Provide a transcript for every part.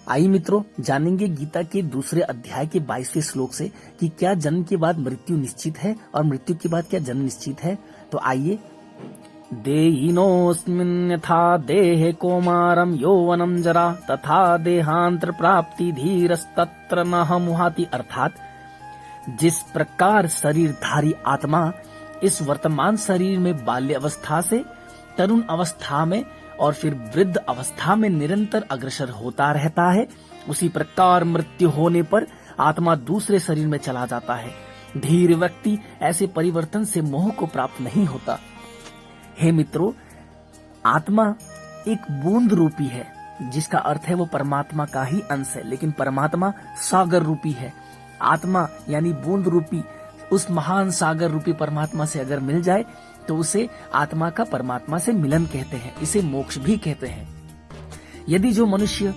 आइए मित्रों, जानेंगे गीता के दूसरे अध्याय के 22वें श्लोक से कि क्या जन्म के बाद मृत्यु निश्चित है और मृत्यु के बाद क्या जन्म निश्चित है। तो आइए। देहिनोऽस्मिन् यथा देहे कौमारं यौवनं जरा तथा देहांतर प्राप्ति धीरस्तत्र न मुहाति। अर्थात जिस प्रकार शरीरधारी आत्मा इस वर्तमान शरीर में बाल्य अवस्था से तरुण अवस्था में और फिर वृद्ध अवस्था में निरंतर अग्रसर होता रहता है, उसी प्रकार मृत्यु होने पर आत्मा दूसरे शरीर में चला जाता है। धीर व्यक्ति ऐसे परिवर्तन से मोह को प्राप्त नहीं होता। हे मित्रों, आत्मा एक बूंद रूपी है, जिसका अर्थ है वो परमात्मा का ही अंश है, लेकिन परमात्मा सागर रूपी है। आत्मा यानी बूंद रूपी उस महान सागर रूपी परमात्मा से अगर मिल जाए तो उसे आत्मा का परमात्मा से मिलन कहते हैं, इसे मोक्ष भी कहते हैं। यदि जो मनुष्य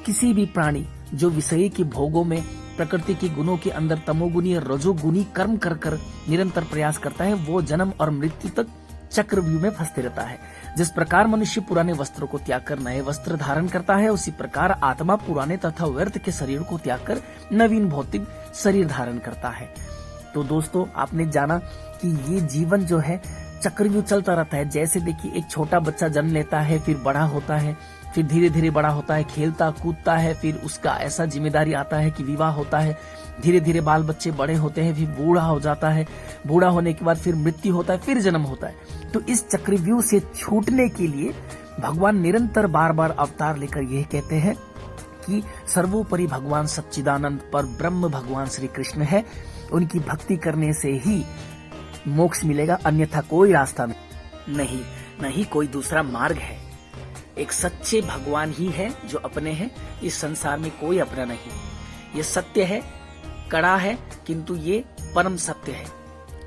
किसी भी प्राणी जो विषय के भोगों में प्रकृति के गुणों के अंदर तमोगुनी और रजोगुनी कर्म कर कर निरंतर प्रयास करता है, वो जन्म और मृत्यु तक चक्रव्यूह में फंसते रहता है। जिस प्रकार मनुष्य पुराने वस्त्रों को त्याग कर नए वस्त्र धारण करता है, उसी प्रकार आत्मा पुराने तथा व्यर्थ के शरीर को त्याग कर नवीन भौतिक शरीर धारण करता है। तो दोस्तों, आपने जाना कि ये जीवन जो है चक्रव्यूह चलता रहता है। जैसे देखिए, एक छोटा बच्चा जन्म लेता है, फिर बड़ा होता है, फिर धीरे धीरे बड़ा होता है, खेलता कूदता है, फिर उसका ऐसा जिम्मेदारी आता है कि विवाह होता है, धीरे धीरे बाल बच्चे बड़े होते हैं, फिर बूढ़ा हो जाता है, बूढ़ा होने के बाद फिर मृत्यु होता है, फिर जन्म होता है। तो इस चक्रव्यूह से छूटने के लिए भगवान निरंतर बार बार अवतार लेकर यह कहते हैं कि सर्वोपरि भगवान सच्चिदानंद पर ब्रह्म भगवान श्री कृष्ण है, उनकी भक्ति करने से ही मोक्ष मिलेगा, अन्यथा कोई रास्ता नहीं कोई दूसरा मार्ग है। एक सच्चे भगवान ही है जो अपने हैं, इस संसार में कोई अपना नहीं। ये सत्य है, कड़ा है, किंतु ये परम सत्य है।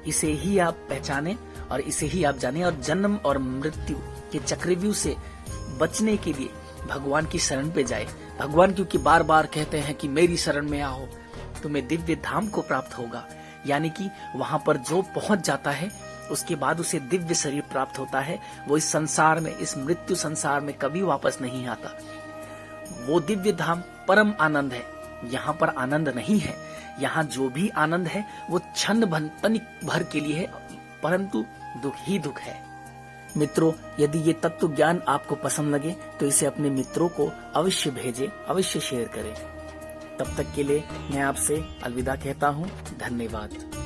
इसे ही आप पहचाने और इसे ही आप जाने, और जन्म और मृत्यु के चक्रव्यूह से बचने के लिए भगवान की शरण पे जाए। भगवान क्योंकि बार बार कहते हैं कि मेरी शरण में आओ, तुम्हें दिव्य धाम को प्राप्त होगा, यानी कि वहां पर जो पहुंच जाता है उसके बाद उसे दिव्य शरीर प्राप्त होता है। वो इस संसार में, इस मृत्यु संसार में कभी वापस नहीं आता। वो दिव्य धाम परम आनंद है। यहाँ पर आनंद नहीं है, यहाँ जो भी आनंद है वो क्षण भर के लिए है, परंतु दुख ही दुख है। मित्रों, यदि ये तत्व ज्ञान आपको पसंद लगे तो इसे अपने मित्रों को अवश्य भेजें, अवश्य शेयर करें। तब तक के लिए मैं आपसे अलविदा कहता हूँ। धन्यवाद।